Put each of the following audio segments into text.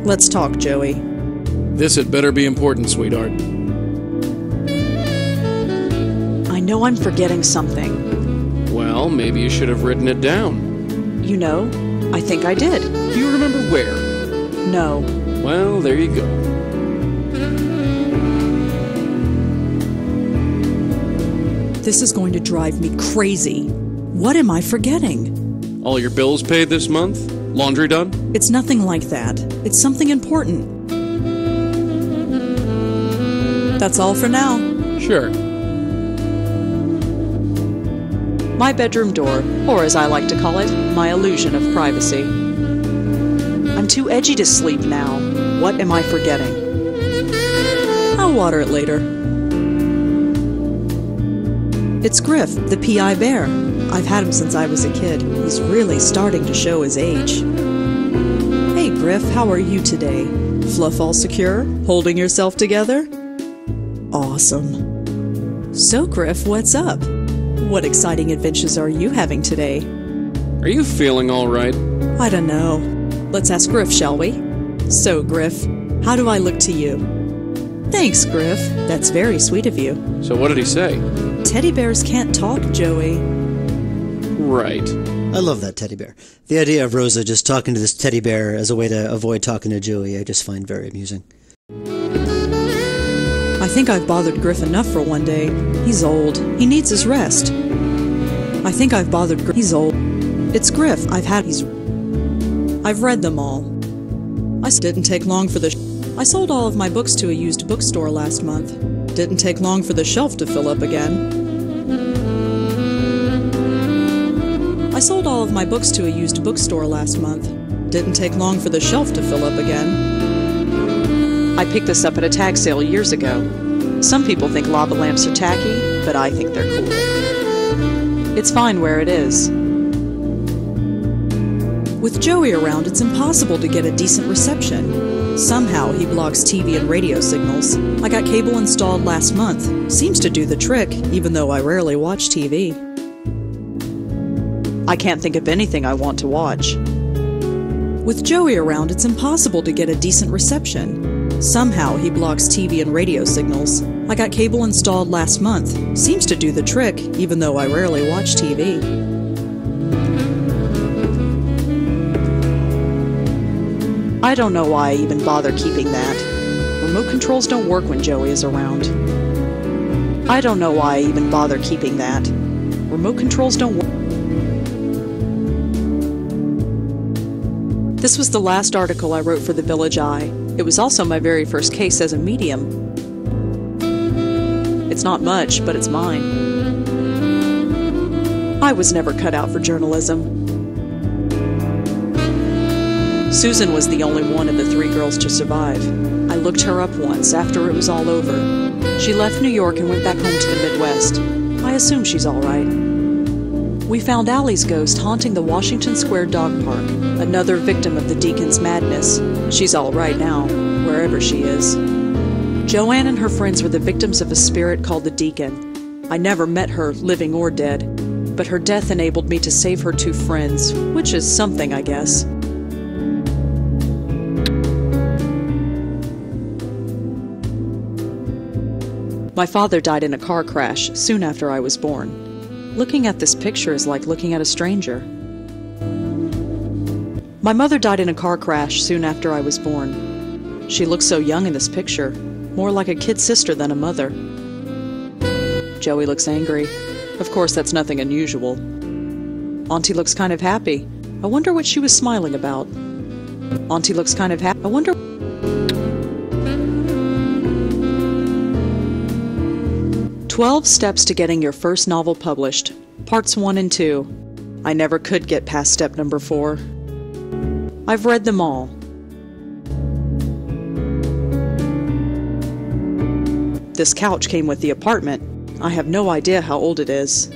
Let's talk, Joey. This had better be important, sweetheart. I know I'm forgetting something. Well, maybe you should have written it down. You know, I think I did. Do you remember where? No. Well, there you go. This is going to drive me crazy. What am I forgetting? All your bills paid this month? Laundry done? It's nothing like that. It's something important. That's all for now. Sure. My bedroom door, or as I like to call it, my illusion of privacy. I'm too edgy to sleep now. What am I forgetting? I'll water it later. It's Griff, the PI bear. I've had him since I was a kid. He's really starting to show his age. Hey Griff, how are you today? Fluff all secure? Holding yourself together? Awesome. So Griff, what's up? What exciting adventures are you having today? Are you feeling all right? I don't know. Let's ask Griff, shall we? So Griff, how do I look to you? Thanks, Griff. That's very sweet of you. So what did he say? Teddy bears can't talk, Joey. Right. I love that teddy bear. The idea of Rosa just talking to this teddy bear as a way to avoid talking to Joey, I just find very amusing. I think I've bothered Griff enough for one day. He's old. He needs his rest. I think I've bothered Griff. He's old. It's Griff. I've read them all. Didn't take long for I sold all of my books to a used bookstore last month. Didn't take long for the shelf to fill up again. I sold all of my books to a used bookstore last month. Didn't take long for the shelf to fill up again. I picked this up at a tag sale years ago. Some people think lava lamps are tacky, but I think they're cool. It's fine where it is. With Joey around, it's impossible to get a decent reception. Somehow he blocks TV and radio signals. I got cable installed last month. Seems to do the trick, even though I rarely watch TV. I can't think of anything I want to watch. With Joey around, it's impossible to get a decent reception. Somehow he blocks TV and radio signals. I got cable installed last month. Seems to do the trick, even though I rarely watch TV. I don't know why I even bother keeping that. Remote controls don't work when Joey is around. I don't know why I even bother keeping that. Remote controls don't work. This was the last article I wrote for the Village Eye. It was also my very first case as a medium. It's not much, but it's mine. I was never cut out for journalism. Susan was the only one of the three girls to survive. I looked her up once after it was all over. She left New York and went back home to the Midwest. I assume she's all right. We found Allie's ghost haunting the Washington Square Dog Park, another victim of the Deacon's madness. She's all right now, wherever she is. Joanne and her friends were the victims of a spirit called the Deacon. I never met her, living or dead, but her death enabled me to save her two friends, which is something, I guess. My father died in a car crash soon after I was born. Looking at this picture is like looking at a stranger. My mother died in a car crash soon after I was born. She looks so young in this picture, more like a kid sister than a mother. Joey looks angry. Of course, that's nothing unusual. Auntie looks kind of happy. I wonder what she was smiling about. Auntie looks kind of happy. I wonder... 12 Steps to Getting Your First Novel Published, Parts 1 and 2. I never could get past step number 4. I've read them all. This couch came with the apartment. I have no idea how old it is.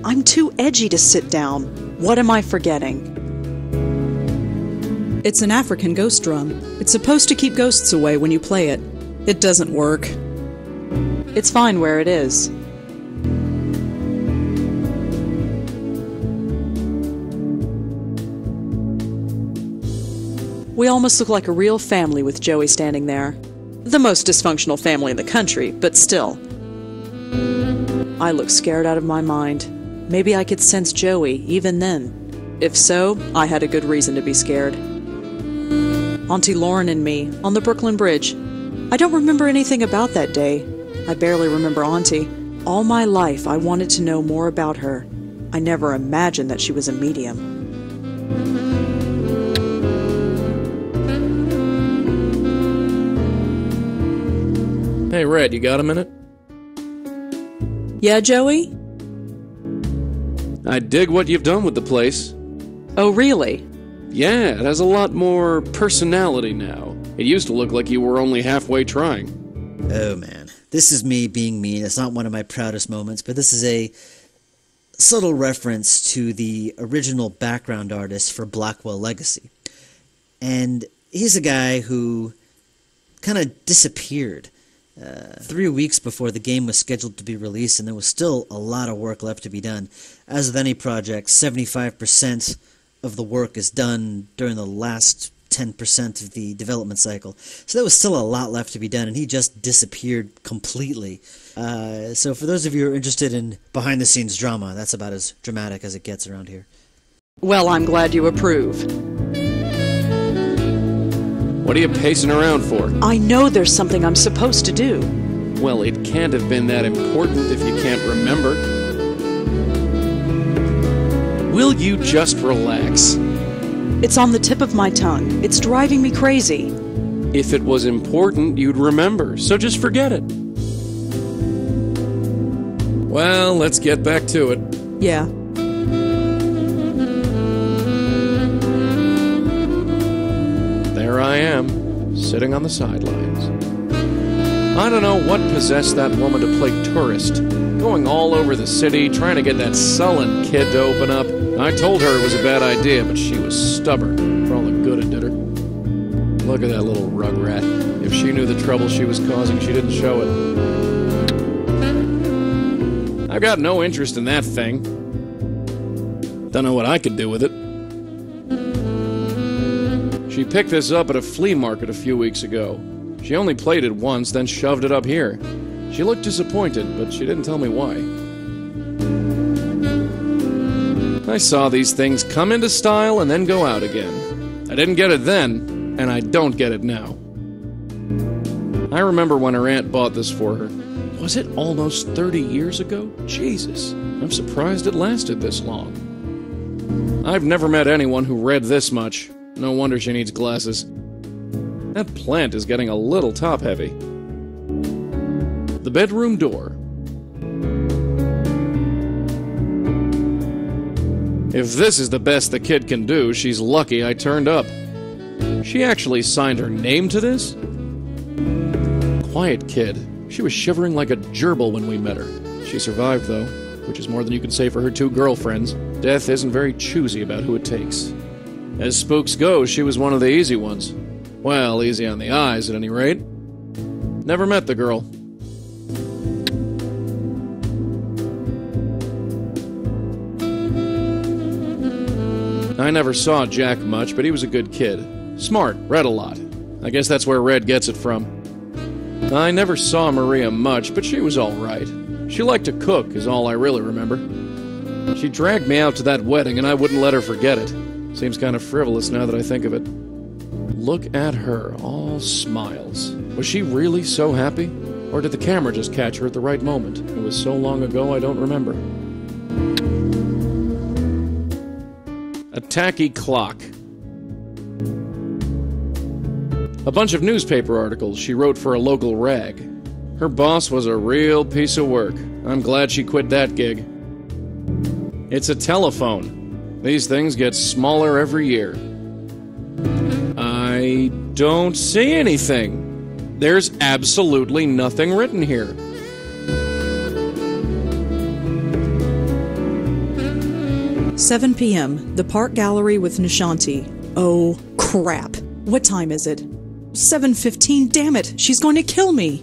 I'm too edgy to sit down. What am I forgetting? It's an African ghost drum. It's supposed to keep ghosts away when you play it. It doesn't work. It's fine where it is. We almost look like a real family with Joey standing there. The most dysfunctional family in the country, but still. I look scared out of my mind. Maybe I could sense Joey, even then. If so, I had a good reason to be scared. Auntie Lauren and me, on the Brooklyn Bridge. I don't remember anything about that day. I barely remember Auntie. All my life, I wanted to know more about her. I never imagined that she was a medium. Hey, Red, you got a minute? Yeah, Joey? I dig what you've done with the place. Oh, really? Yeah, it has a lot more personality now. It used to look like you were only halfway trying. Oh man, this is me being mean. It's not one of my proudest moments, but this is a subtle reference to the original background artist for Blackwell Legacy. And he's a guy who kind of disappeared 3 weeks before the game was scheduled to be released, and there was still a lot of work left to be done. As with any project, 75% of the work is done during the last 10% of the development cycle. So there was still a lot left to be done, and he just disappeared completely. So for those of you who are interested in behind-the-scenes drama, that's about as dramatic as it gets around here. Well, I'm glad you approve. What are you pacing around for? I know there's something I'm supposed to do. Well, it can't have been that important if you can't remember. Will you just relax? It's on the tip of my tongue. It's driving me crazy. If it was important, you'd remember, so just forget it. Well, let's get back to it. Yeah. There I am, sitting on the sidelines. I don't know what possessed that woman to play tourist, going all over the city, trying to get that sullen kid to open up. I told her it was a bad idea, but she was stubborn, for all the good it did her. Look at that little rugrat. If she knew the trouble she was causing, she didn't show it. I've got no interest in that thing. Don't know what I could do with it. She picked this up at a flea market a few weeks ago. She only played it once, then shoved it up here. She looked disappointed, but she didn't tell me why. I saw these things come into style and then go out again. I didn't get it then, and I don't get it now. I remember when her aunt bought this for her. Was it almost 30 years ago? Jesus, I'm surprised it lasted this long. I've never met anyone who read this much. No wonder she needs glasses. That plant is getting a little top-heavy. The bedroom door. If this is the best the kid can do, she's lucky I turned up. She actually signed her name to this? Quiet kid. She was shivering like a gerbil when we met her. She survived, though, which is more than you can say for her 2 girlfriends. Death isn't very choosy about who it takes. As spooks go, she was one of the easy ones. Well, easy on the eyes, at any rate. Never met the girl. I never saw Jack much, but he was a good kid. Smart, read a lot. I guess that's where Red gets it from. I never saw Maria much, but she was all right. She liked to cook, is all I really remember. She dragged me out to that wedding, and I wouldn't let her forget it. Seems kind of frivolous now that I think of it. Look at her, all smiles. Was she really so happy? Or did the camera just catch her at the right moment? It was so long ago I don't remember. A tacky clock. A bunch of newspaper articles she wrote for a local rag. Her boss was a real piece of work. I'm glad she quit that gig. It's a telephone. These things get smaller every year. I don't see anything. There's absolutely nothing written here. "7 p.m. The Park Gallery with Nishanti." Oh, crap. What time is it? 7:15, damn it. She's going to kill me.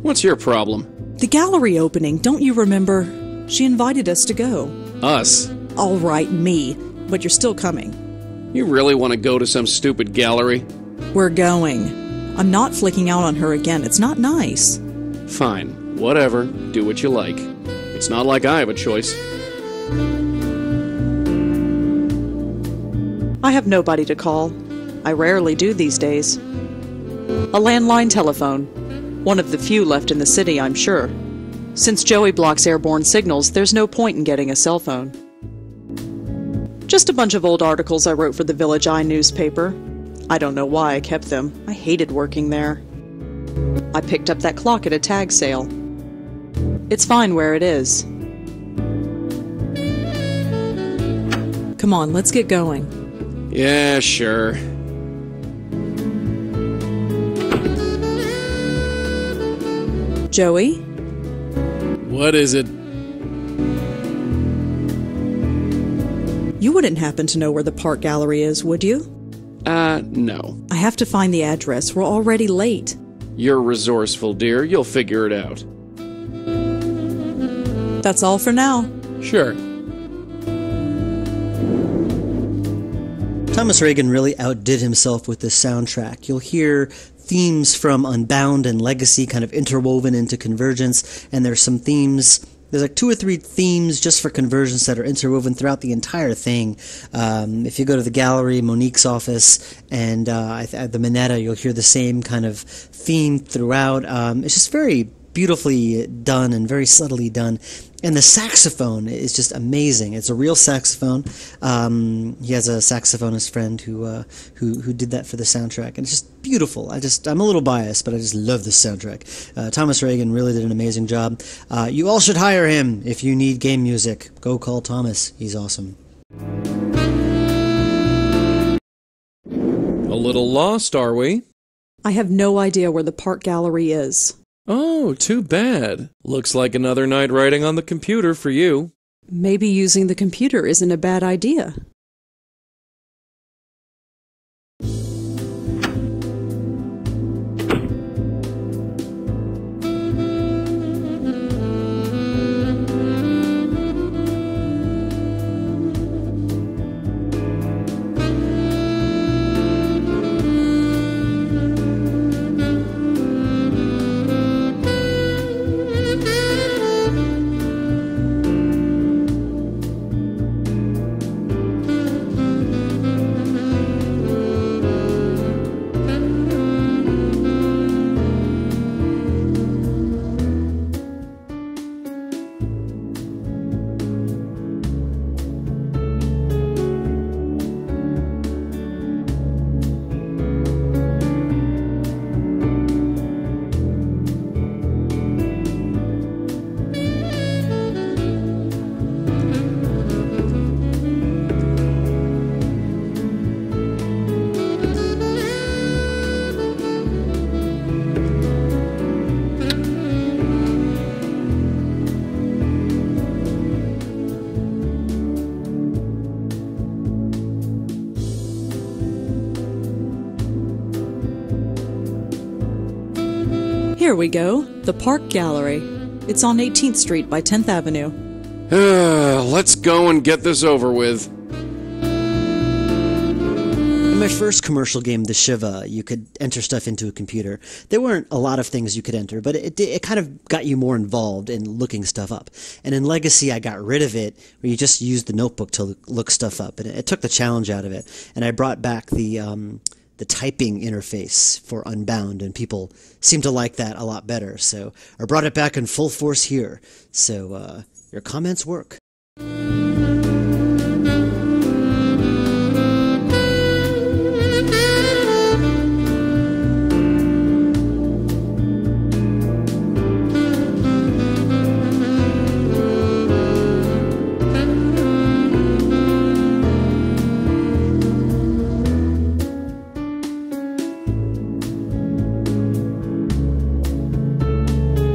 What's your problem? The gallery opening, don't you remember? She invited us to go. Us? All right, me. But you're still coming. You really want to go to some stupid gallery? We're going. I'm not flicking out on her again. It's not nice. Fine. Whatever. Do what you like. It's not like I have a choice. I have nobody to call. I rarely do these days. A landline telephone. One of the few left in the city, I'm sure. Since Joey blocks airborne signals, there's no point in getting a cell phone. Just a bunch of old articles I wrote for the Village Eye newspaper. I don't know why I kept them. I hated working there. I picked up that clock at a tag sale. It's fine where it is. Come on, let's get going. Yeah, sure. Joey? What is it? You wouldn't happen to know where the Park Gallery is, would you? No. I have to find the address. We're already late. You're resourceful, dear. You'll figure it out. That's all for now. Sure. Thomas Reagan really outdid himself with this soundtrack. You'll hear themes from Unbound and Legacy kind of interwoven into Convergence, and there's some themes. There's like 2 or 3 themes just for Convergence that are interwoven throughout the entire thing. If you go to the gallery, Monique's office, and at the Minetta, you'll hear the same kind of theme throughout. It's just very beautifully done and very subtly done. And the saxophone is just amazing. It's a real saxophone. He has a saxophonist friend who did that for the soundtrack, and it's just beautiful. I'm a little biased, but I just love this soundtrack. Thomas Reagan really did an amazing job. You all should hire him if you need game music. Go call Thomas. He's awesome. A little lost, are we? I have no idea where the Park Gallery is. Oh, too bad. Looks like another night writing on the computer for you. Maybe using the computer isn't a bad idea. Here we go, the Park Gallery. It's on 18th Street by 10th Avenue. Let's go and get this over with. In my first commercial game, The Shiva, you could enter stuff into a computer. There weren't a lot of things you could enter, but it kind of got you more involved in looking stuff up. And in Legacy, I got rid of it, where you just used the notebook to look stuff up, and it took the challenge out of it. And I brought back the typing interface for Unbound, and people seem to like that a lot better. So I brought it back in full force here. So your comments work.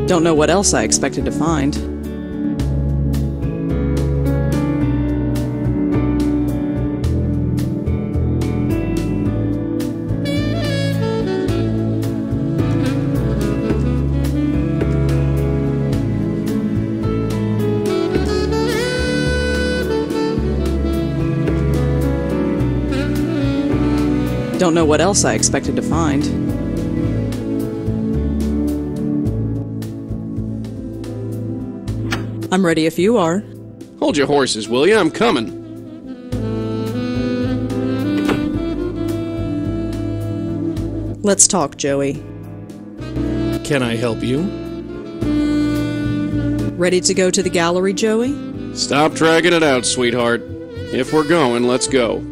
Don't know what else I expected to find. Don't know what else I expected to find. I'm ready if you are. Hold your horses, will you? I'm coming. Let's talk, Joey. Can I help you? Ready to go to the gallery, Joey? Stop dragging it out, sweetheart. If we're going, let's go.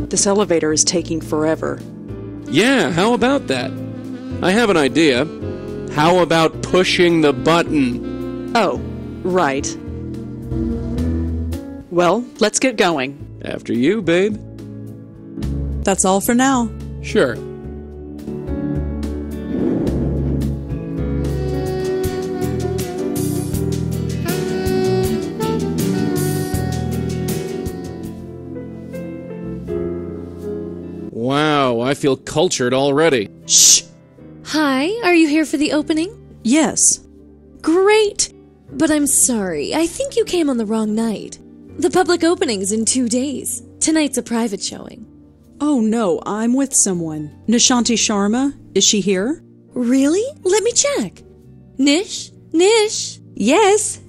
This elevator is taking forever. Yeah, how about that? I have an idea. How about pushing the button? Oh, right. Well, let's get going. After you, babe. That's all for now. Sure. Wow, I feel cultured already. Shh! Hi, are you here for the opening? Yes. Great! But I'm sorry, I think you came on the wrong night. The public opening's in 2 days. Tonight's a private showing. Oh no, I'm with someone. Nishanti Sharma, is she here? Really? Let me check. Nish? Nish? Yes,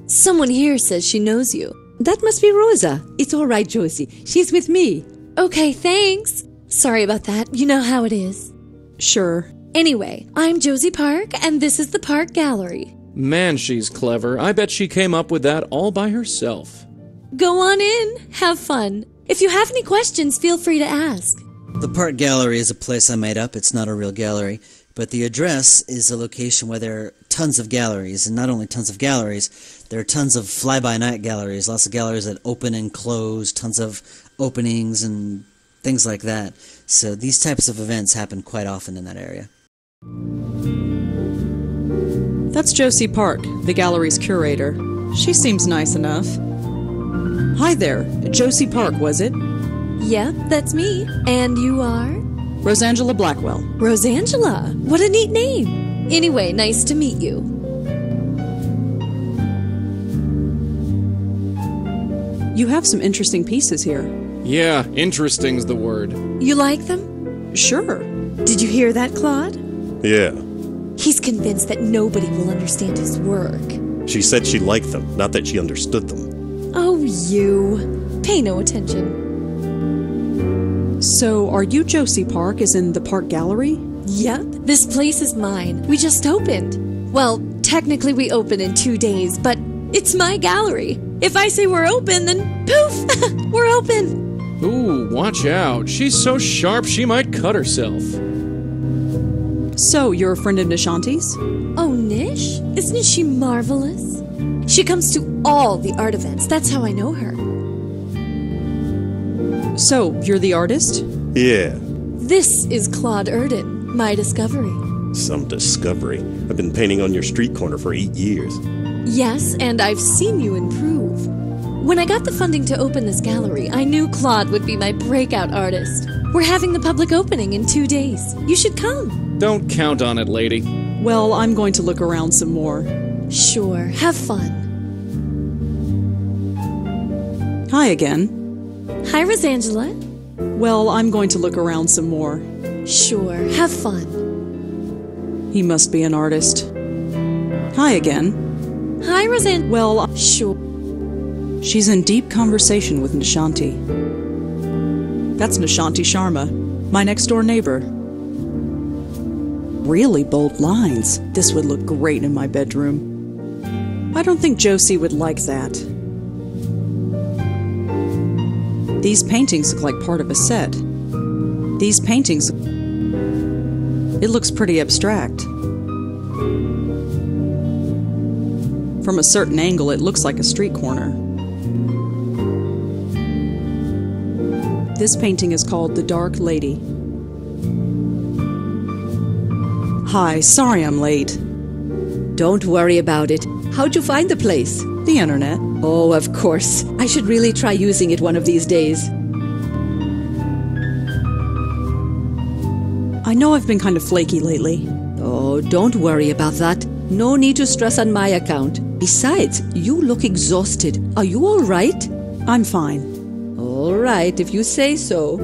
Someone here says she knows you. that must be Rosa. It's all right, Josie. She's with me. Okay, thanks. Sorry about that. You know how it is. Sure. Anyway, I'm Josie Park, and this is the Park Gallery. Man, she's clever. I bet she came up with that all by herself. Go on in. Have fun. If you have any questions, feel free to ask. The Park Gallery is a place I made up. It's not a real gallery. But the address is a location where there are tons of galleries. And not only tons of galleries, there are tons of fly-by-night galleries. Lots of galleries that open and close. Tons of openings and things like that. So these types of events happen quite often in that area. That's Josie Park, the gallery's curator. She seems nice enough. Hi there, Josie Park, was it? Yep, that's me. And you are? Rosangela Blackwell. Rosangela. What a neat name. Anyway, nice to meet you. You have some interesting pieces here. Yeah, interesting's the word. You like them? Sure. Did you hear that, Claude? Yeah. He's convinced that nobody will understand his work. She said she liked them, not that she understood them. Oh, you. Pay no attention. So, are you Josie Park, as in the Park Gallery? Yep, this place is mine. We just opened. Well, technically we open in 2 days, but it's my gallery. If I say we're open, then poof, we're open. Ooh, watch out. She's so sharp she might cut herself. So, you're a friend of Nishanti's? Oh, Nish? Isn't she marvelous? She comes to all the art events. That's how I know her. So, you're the artist? Yeah. This is Claude Erdin, my discovery. Some discovery. I've been painting on your street corner for 8 years. Yes, and I've seen you improve. When I got the funding to open this gallery, I knew Claude would be my breakout artist. We're having the public opening in 2 days. You should come. Don't count on it, lady. Well, I'm going to look around some more. Sure, have fun. Hi again. Hi, Rosangela. Well, I'm going to look around some more. Sure, have fun. He must be an artist. Hi again. Hi, Rosan. Well, Sure. she's in deep conversation with Nishanti. That's Nishanti Sharma, my next-door neighbor. Really bold lines. This would look great in my bedroom. I don't think Josie would like that. These paintings look like part of a set. These paintings... It looks pretty abstract. From a certain angle, it looks like a street corner. This painting is called The Dark Lady. Hi, sorry I'm late. Don't worry about it. How'd you find the place? The internet. Oh, of course. I should really try using it one of these days. I know I've been kind of flaky lately. Oh, don't worry about that. No need to stress on my account. Besides, you look exhausted. Are you all right? I'm fine. All right, if you say so.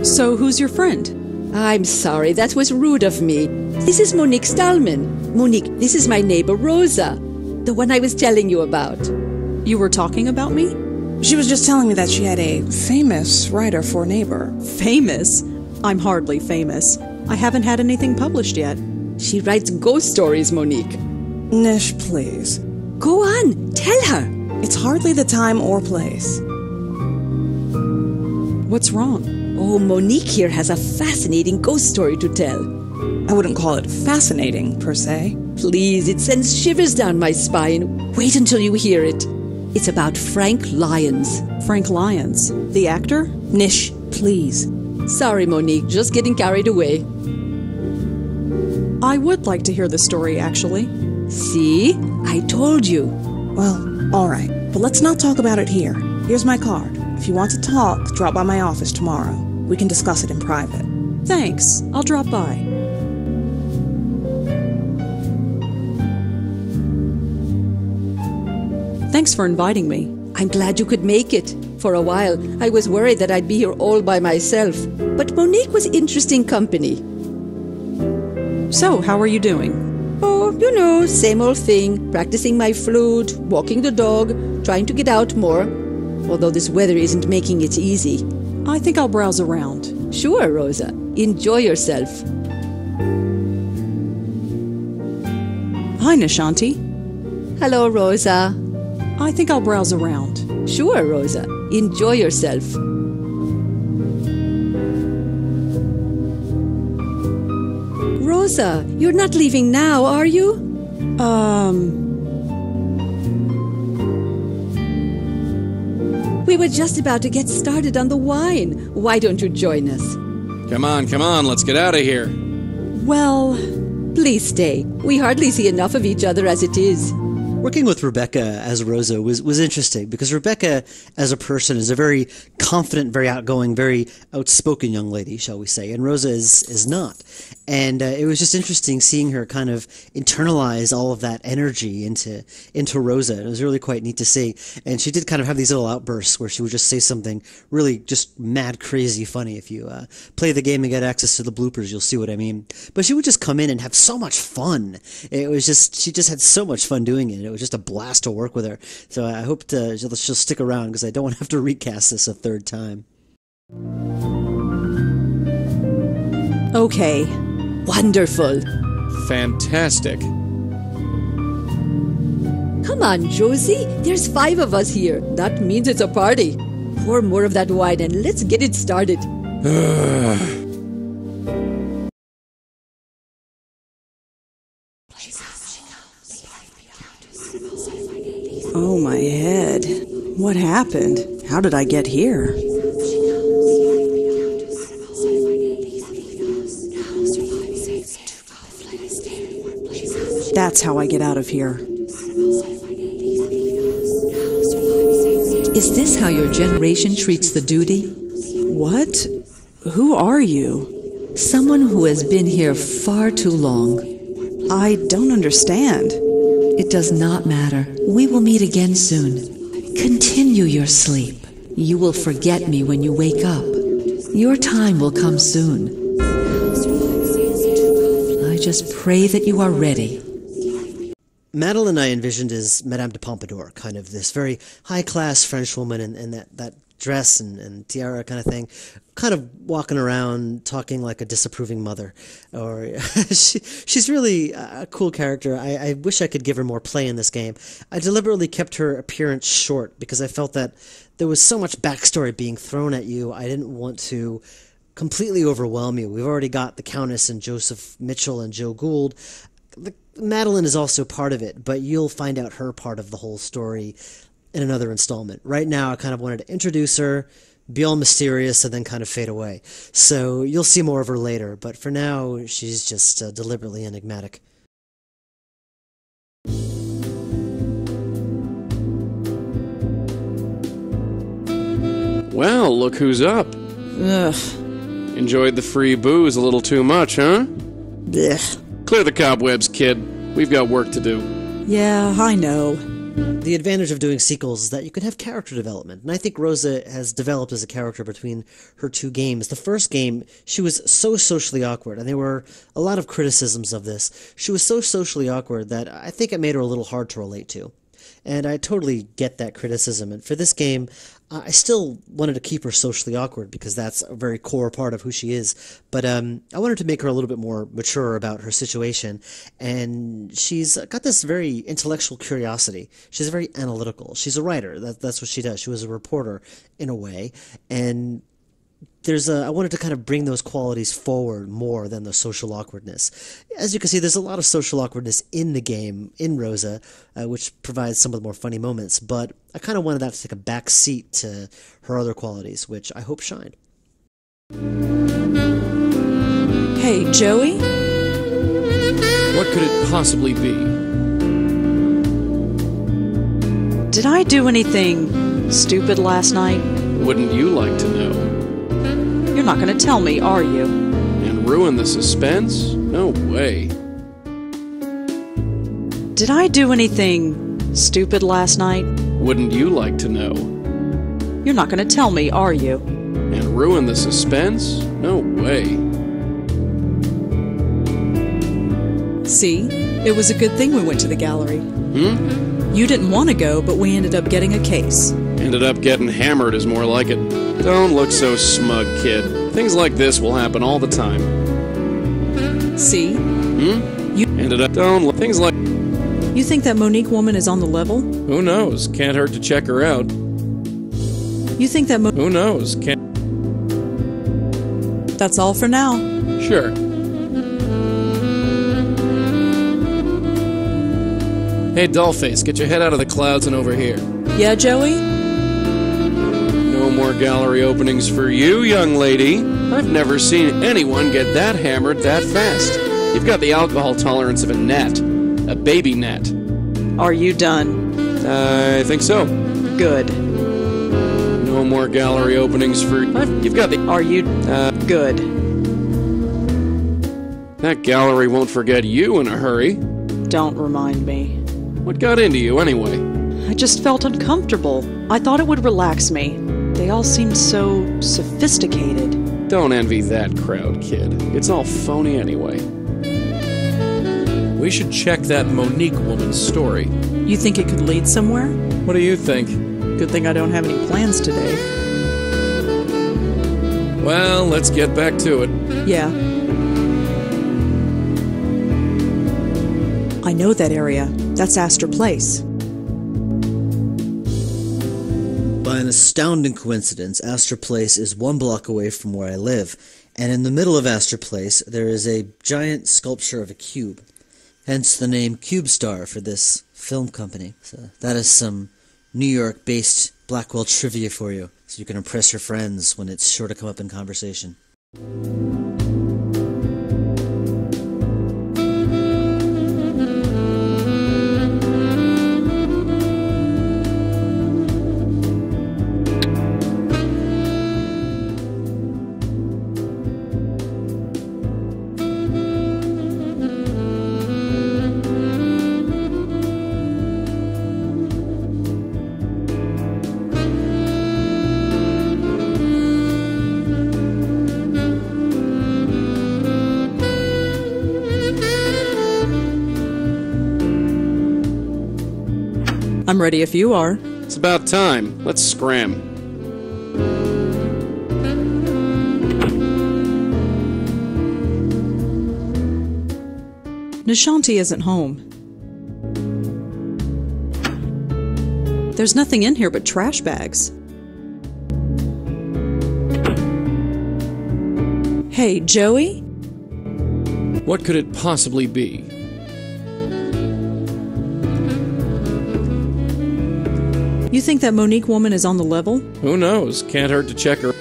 So who's your friend? I'm sorry, that was rude of me. This is Monique Stallman. Monique, this is my neighbor Rosa, the one I was telling you about. You were talking about me? She was just telling me that she had a famous writer for a neighbor. Famous? I'm hardly famous. I haven't had anything published yet. She writes ghost stories, Monique. Nish, please. Go on, tell her. It's hardly the time or place. What's wrong? Oh, Monique here has a fascinating ghost story to tell. I wouldn't call it fascinating, per se. Please, it sends shivers down my spine. Wait until you hear it. It's about Frank Lyons. Frank Lyons? The actor? Nish, please. Sorry, Monique, just getting carried away. I would like to hear the story, actually. See? I told you. Well, all right. But let's not talk about it here. Here's my card. If you want to talk, drop by my office tomorrow. We can discuss it in private. Thanks. I'll drop by. Thanks for inviting me. I'm glad you could make it. For a while, I was worried that I'd be here all by myself. But Monique was interesting company. So, how are you doing? Oh, you know, same old thing. Practicing my flute, walking the dog, trying to get out more. Although this weather isn't making it easy. I think I'll browse around. Sure, Rosa. Enjoy yourself. Hi, Nishanti. Hello, Rosa. I think I'll browse around. Sure, Rosa. Enjoy yourself. Rosa, you're not leaving now, are you? We were just about to get started on the wine. Why don't you join us? Come on, let's get out of here. Well, Please stay. We hardly see enough of each other as it is. Working with Rebecca as Rosa was interesting because Rebecca as a person is a very confident, very outgoing, very outspoken young lady, shall we say, and Rosa is not. And it was just interesting seeing her kind of internalize all of that energy into Rosa. It was really quite neat to see. And she did kind of have these little outbursts where she would just say something really just mad, crazy funny. If you play the game and get access to the bloopers, you'll see what I mean. But she would just come in and have so much fun. It was just, she just had so much fun doing it. It was just a blast to work with her. So I hope she'll stick around because I don't want to have to recast this a third time. Okay. Wonderful. Fantastic. Come on, Josie. There's 5 of us here. That means it's a party. Pour more of that wine and let's get it started. Oh, my head. What happened? How did I get here? That's how I get out of here. Is this how your generation treats the duty? What? Who are you? Someone who has been here far too long. I don't understand. It does not matter. We will meet again soon. Continue your sleep. You will forget me when you wake up. Your time will come soon. I just pray that you are ready. Madeline I envisioned as Madame de Pompadour, kind of this very high-class French woman in that dress and tiara kind of thing, kind of walking around talking like a disapproving mother. Or she's really a cool character. I wish I could give her more play in this game. I deliberately kept her appearance short because I felt that there was so much backstory being thrown at you. I didn't want to completely overwhelm you. We've already got the Countess and Joseph Mitchell and Joe Gould. Madeline is also part of it, but you'll find out her part of the whole story in another installment. Right now, I kind of wanted to introduce her, be all mysterious, and then kind of fade away. So you'll see more of her later, but for now, she's just deliberately enigmatic. Well, look who's up. Ugh. Enjoyed the free booze a little too much, huh? Blech. Clear the cobwebs, kid. We've got work to do. Yeah, I know. The advantage of doing sequels is that you can have character development, and I think Rosa has developed as a character between her two games. The first game, she was so socially awkward, and there were a lot of criticisms of this. She was so socially awkward that I think it made her a little hard to relate to. And I totally get that criticism, and for this game, I still wanted to keep her socially awkward because that's a very core part of who she is. But I wanted to make her a little bit more mature about her situation. And she's got this very intellectual curiosity. She's very analytical. She's a writer. That's what she does. She was a reporter in a way. And I wanted to kind of bring those qualities forward more than the social awkwardness. As you can see, there's a lot of social awkwardness in the game, in Rosa, which provides some of the more funny moments, but I kind of wanted that to take a back seat to her other qualities, which I hope shined. Hey, Joey? What could it possibly be? Did I do anything stupid last night? Wouldn't you like to know? You're not going to tell me, are you? And ruin the suspense? No way. Did I do anything stupid last night? Wouldn't you like to know? You're not going to tell me, are you? And ruin the suspense? No way. See, it was a good thing we went to the gallery. You didn't want to go, but we ended up getting a case. Ended up getting hammered is more like it. Don't look so smug, kid. Things like this will happen all the time. See? You ended up... Don't look... Things like... You think that Monique woman is on the level? Who knows? Can't hurt to check her out. You think that Who knows? Can't... That's all for now. Sure. Hey, Dollface, get your head out of the clouds and over here. Yeah, Joey? No more gallery openings for you, young lady. I've never seen anyone get that hammered that fast. You've got the alcohol tolerance of a gnat. A baby gnat. Are you done? I think so. Good. No more gallery openings for... You've got the... Are you... Good. That gallery won't forget you in a hurry. Don't remind me. What got into you, anyway? I just felt uncomfortable. I thought it would relax me. They all seemed so sophisticated. Don't envy that crowd, kid. It's all phony anyway. We should check that Monique woman's story. You think it could lead somewhere? What do you think? Good thing I don't have any plans today. Well, let's get back to it. Yeah. I know that area. That's Astor Place. By an astounding coincidence, Astor Place is 1 block away from where I live, and in the middle of Astor Place there is a giant sculpture of a cube. Hence the name CubeStar for this film company. So that is some New York-based Blackwell trivia for you, so you can impress your friends when it's sure to come up in conversation. I'm ready if you are. It's about time. Let's scram. Nishanti isn't home. There's nothing in here but trash bags. Hey, Joey? What could it possibly be? You think that Monique woman is on the level? Who knows? Can't hurt to check her.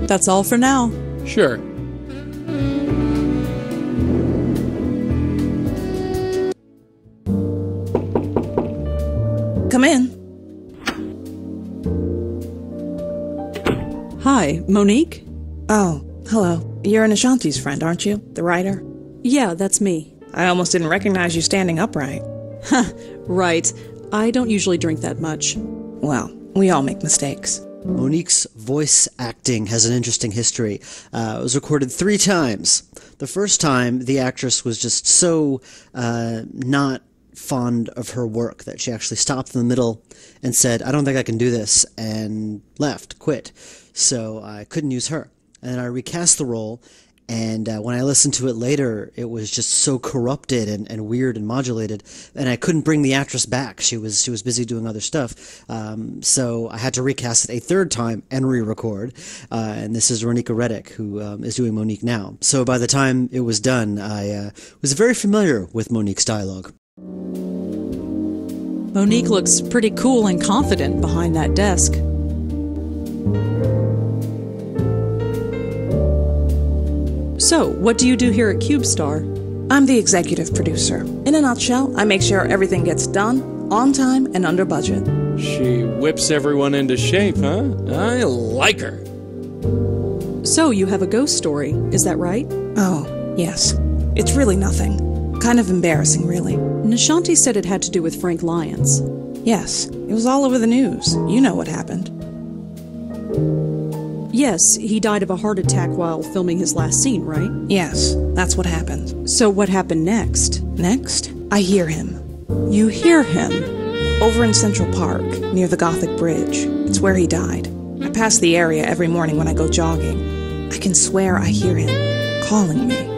That's all for now. Sure. Come in. Hi, Monique? Oh, hello. You're Nishanti's friend, aren't you? The writer? Yeah, that's me. I almost didn't recognize you standing upright. Right. I don't usually drink that much. Well, we all make mistakes. Monique's voice acting has an interesting history. It was recorded 3 times. The first time, the actress was just so not fond of her work that she actually stopped in the middle and said, "I don't think I can do this," and quit. So I couldn't use her. And I recast the role, and when I listened to it later, it was just so corrupted and weird and modulated, and I couldn't bring the actress back. She was busy doing other stuff. So I had to recast it a 3rd time and re-record. And this is Ronika Reddick, who is doing Monique now. So by the time it was done, I was very familiar with Monique's dialogue. Monique looks pretty cool and confident behind that desk. So, what do you do here at CubeStar? I'm the executive producer. In a nutshell, I make sure everything gets done, on time, and under budget. She whips everyone into shape, huh? I like her. So, you have a ghost story, is that right? Oh, yes. It's really nothing. Kind of embarrassing, really. Nishanti said it had to do with Frank Lyons. Yes, it was all over the news. You know what happened. Yes, he died of a heart attack while filming his last scene, right? Yes, that's what happened. So what happened next? Next, I hear him. You hear him? Over in Central Park, near the Gothic Bridge. It's where he died. I pass the area every morning when I go jogging. I can swear I hear him calling me.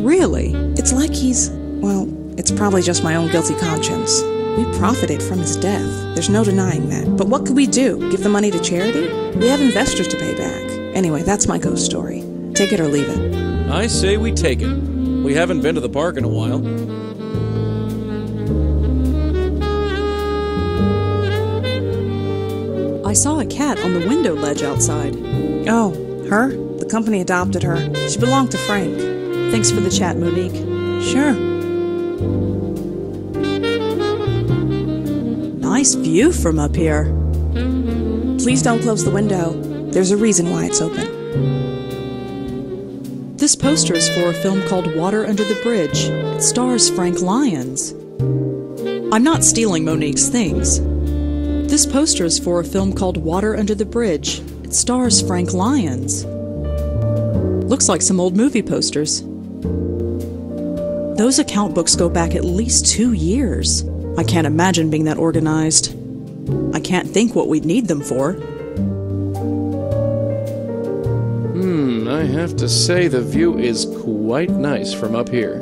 Really? It's like it's probably just my own guilty conscience. We profited from his death. There's no denying that. But what could we do? Give the money to charity? We have investors to pay back. Anyway, that's my ghost story. Take it or leave it. I say we take it. We haven't been to the park in a while. I saw a cat on the window ledge outside. Oh, her? The company adopted her. She belonged to Frank. Thanks for the chat, Monique. Sure. Nice view from up here. Please don't close the window. There's a reason why it's open. This poster is for a film called Water Under the Bridge. It stars Frank Lyons. I'm not stealing Monique's things. This poster is for a film called Water Under the Bridge. It stars Frank Lyons. Looks like some old movie posters. Those account books go back at least 2 years. I can't imagine being that organized. I can't think what we'd need them for. I have to say the view is quite nice from up here.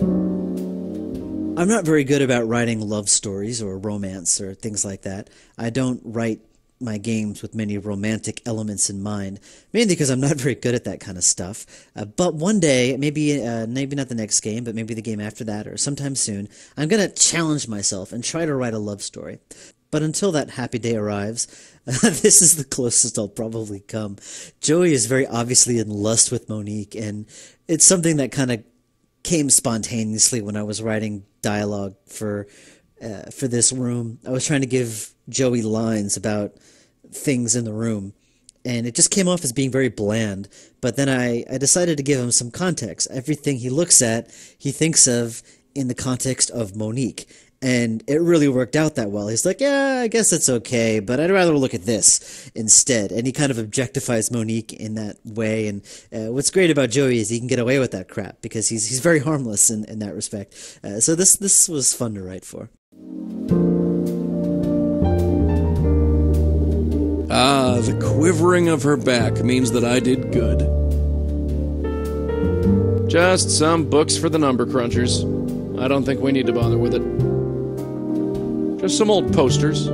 I'm not very good about writing love stories or romance or things like that. I don't write my games with many romantic elements in mind, mainly because I'm not very good at that kind of stuff. But one day, maybe not the next game, but maybe the game after that or sometime soon, I'm going to challenge myself and try to write a love story. But until that happy day arrives, this is the closest I'll probably come. Joey is very obviously in lust with Monique, and it's something that kind of came spontaneously when I was writing dialogue for this room. I was trying to give Joey lines about things in the room, and it just came off as being very bland. But then I decided to give him some context. Everything he looks at, he thinks of in the context of Monique. And it really worked out that well. He's like, yeah, I guess it's okay, but I'd rather look at this instead. And he kind of objectifies Monique in that way. And what's great about Joey is he can get away with that crap because he's very harmless in that respect. So this was fun to write for. Ah, the quivering of her back means that I did good. Just some books for the number crunchers. I don't think we need to bother with it. Just some old posters.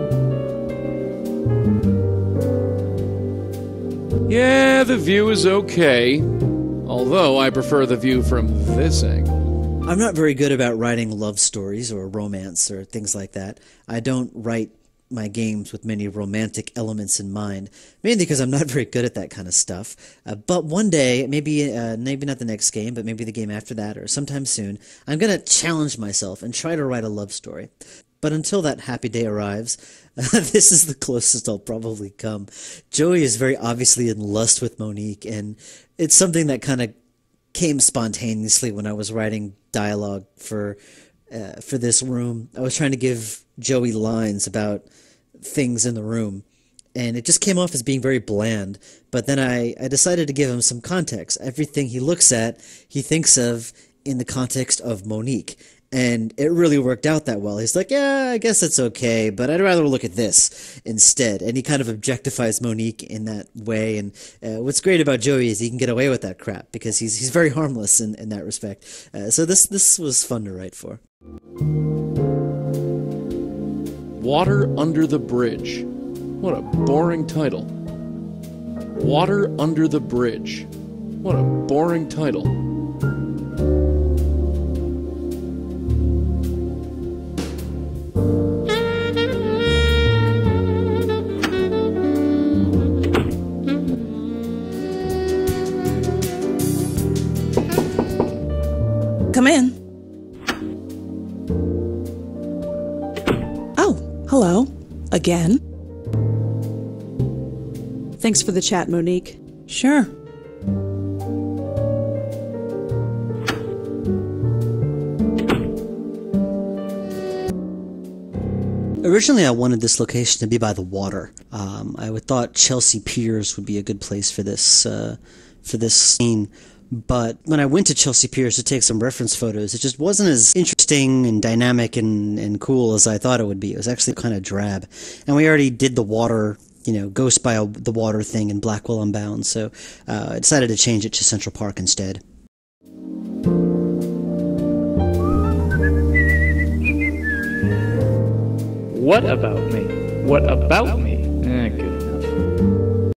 Yeah, the view is okay. Although I prefer the view from this angle. I'm not very good about writing love stories or romance or things like that. I don't write my games with many romantic elements in mind, mainly because I'm not very good at that kind of stuff. But one day, maybe not the next game, but maybe the game after that or sometime soon, I'm going to challenge myself and try to write a love story. But until that happy day arrives, this is the closest I'll probably come. Joey is very obviously in lust with Monique, and it's something that kind of came spontaneously when I was writing dialogue for this room. I was trying to give Joey lines about things in the room. And it just came off as being very bland. But then I decided to give him some context. Everything he looks at, he thinks of in the context of Monique. And it really worked out that well. He's like, yeah, I guess it's okay, but I'd rather look at this instead. And he kind of objectifies Monique in that way. And what's great about Joey is he can get away with that crap because he's very harmless in that respect. So this was fun to write for. Water Under the Bridge. What a boring title. Water Under the Bridge. What a boring title. Come in. Oh, hello. Again. Thanks for the chat, Monique. Sure. Originally, I wanted this location to be by the water. I thought Chelsea Piers would be a good place for this scene. But when I went to Chelsea Piers to take some reference photos, it just wasn't as interesting and dynamic and cool as I thought it would be. It was actually kind of drab. And we already did the water, Ghost by the Water thing in Blackwell Unbound, so I decided to change it to Central Park instead. What about me? What about me?